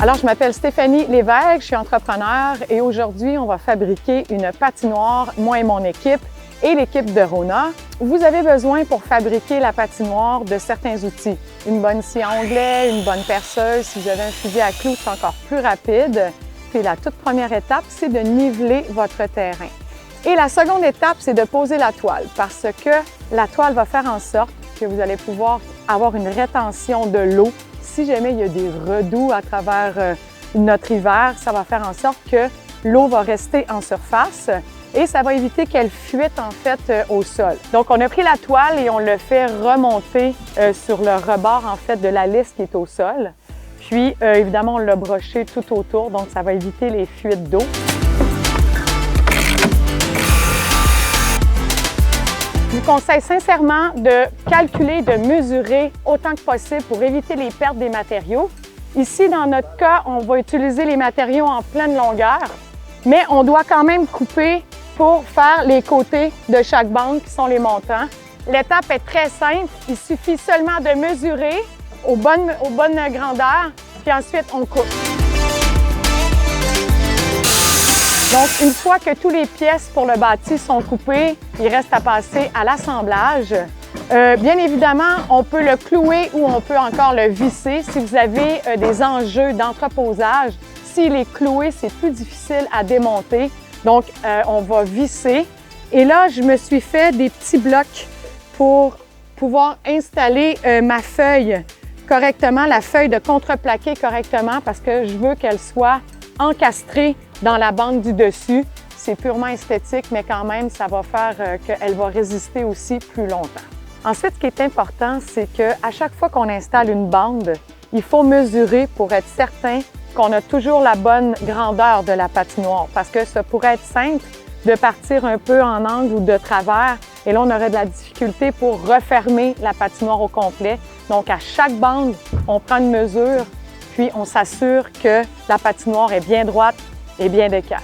Alors, je m'appelle Stéphanie Lévesque, je suis entrepreneur et aujourd'hui, on va fabriquer une patinoire, moi et mon équipe et l'équipe de Rona. Vous avez besoin pour fabriquer la patinoire de certains outils. Une bonne scie à onglet, une bonne perceuse. Si vous avez un fusil à clous, c'est encore plus rapide. Puis la toute première étape, c'est de niveler votre terrain. Et la seconde étape, c'est de poser la toile parce que la toile va faire en sorte que vous allez pouvoir avoir une rétention de l'eau. Si jamais il y a des redoux à travers notre hiver, ça va faire en sorte que l'eau va rester en surface et ça va éviter qu'elle fuite en fait au sol. Donc, on a pris la toile et on l'a fait remonter sur le rebord en fait de la lisse qui est au sol. Puis, évidemment, on l'a broché tout autour, donc ça va éviter les fuites d'eau. Je vous conseille sincèrement de calculer, de mesurer autant que possible pour éviter les pertes des matériaux. Ici, dans notre cas, on va utiliser les matériaux en pleine longueur, mais on doit quand même couper pour faire les côtés de chaque bande qui sont les montants. L'étape est très simple. Il suffit seulement de mesurer aux bonnes grandeurs, puis ensuite on coupe. Donc, une fois que toutes les pièces pour le bâti sont coupées, il reste à passer à l'assemblage. Bien évidemment, on peut le clouer ou on peut encore le visser si vous avez des enjeux d'entreposage. S'il est cloué, c'est plus difficile à démonter. Donc, on va visser. Et là, je me suis fait des petits blocs pour pouvoir installer ma feuille correctement, la feuille de contreplaqué correctement parce que je veux qu'elle soit encastrée dans la bande du dessus. C'est purement esthétique, mais quand même, ça va faire qu'elle va résister aussi plus longtemps. Ensuite, ce qui est important, c'est qu'à chaque fois qu'on installe une bande, il faut mesurer pour être certain qu'on a toujours la bonne grandeur de la patinoire parce que ça pourrait être simple de partir un peu en angle ou de travers et là, on aurait de la difficulté pour refermer la patinoire au complet. Donc, à chaque bande, on prend une mesure puis on s'assure que la patinoire est bien droite et bien d'équerre.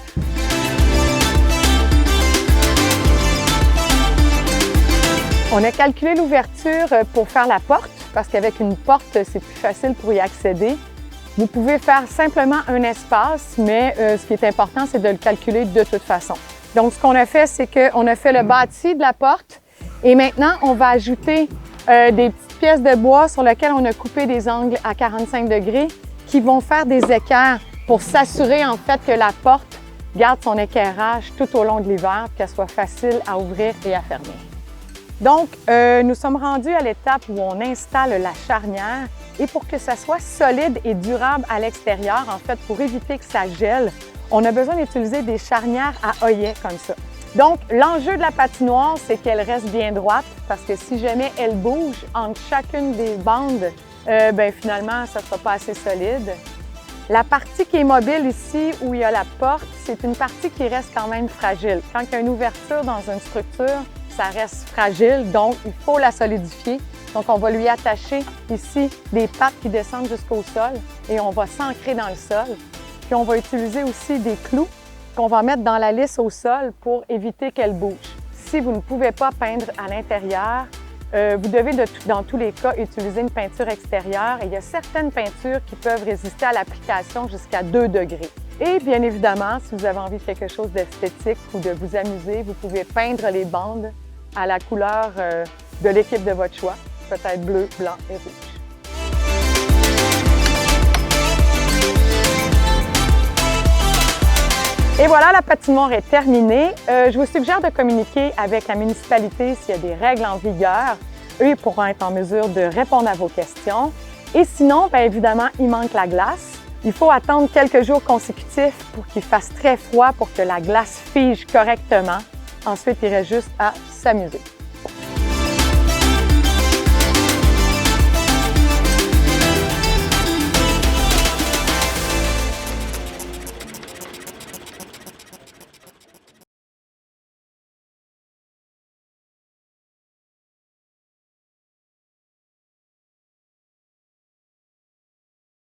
On a calculé l'ouverture pour faire la porte parce qu'avec une porte, c'est plus facile pour y accéder. Vous pouvez faire simplement un espace, mais ce qui est important, c'est de le calculer de toute façon. Donc, ce qu'on a fait, c'est qu'on a fait le bâti de la porte et maintenant, on va ajouter des petites pièces de bois sur lesquelles on a coupé des angles à 45 degrés qui vont faire des équerres pour s'assurer en fait que la porte garde son équerrage tout au long de l'hiver, qu'elle soit facile à ouvrir et à fermer. Donc, nous sommes rendus à l'étape où on installe la charnière et pour que ça soit solide et durable à l'extérieur, en fait, pour éviter que ça gèle, on a besoin d'utiliser des charnières à œillet comme ça. Donc, l'enjeu de la patinoire, c'est qu'elle reste bien droite parce que si jamais elle bouge entre chacune des bandes, finalement, ça ne sera pas assez solide. La partie qui est mobile ici, où il y a la porte, c'est une partie qui reste quand même fragile. Quand il y a une ouverture dans une structure, ça reste fragile, donc il faut la solidifier. Donc, on va lui attacher ici des pattes qui descendent jusqu'au sol et on va s'ancrer dans le sol. Puis, on va utiliser aussi des clous qu'on va mettre dans la lisse au sol pour éviter qu'elle bouge. Si vous ne pouvez pas peindre à l'intérieur, vous devez, dans tous les cas, utiliser une peinture extérieure et il y a certaines peintures qui peuvent résister à l'application jusqu'à 2 degrés. Et bien évidemment, si vous avez envie de quelque chose d'esthétique ou de vous amuser, vous pouvez peindre les bandes à la couleur de l'équipe de votre choix, peut-être bleu, blanc et rouge. Et voilà, la patinoire est terminée. Je vous suggère de communiquer avec la municipalité s'il y a des règles en vigueur. Eux, ils pourront être en mesure de répondre à vos questions. Et sinon, bien évidemment, il manque la glace. Il faut attendre quelques jours consécutifs pour qu'il fasse très froid pour que la glace fige correctement. Ensuite, il reste juste à s'amuser.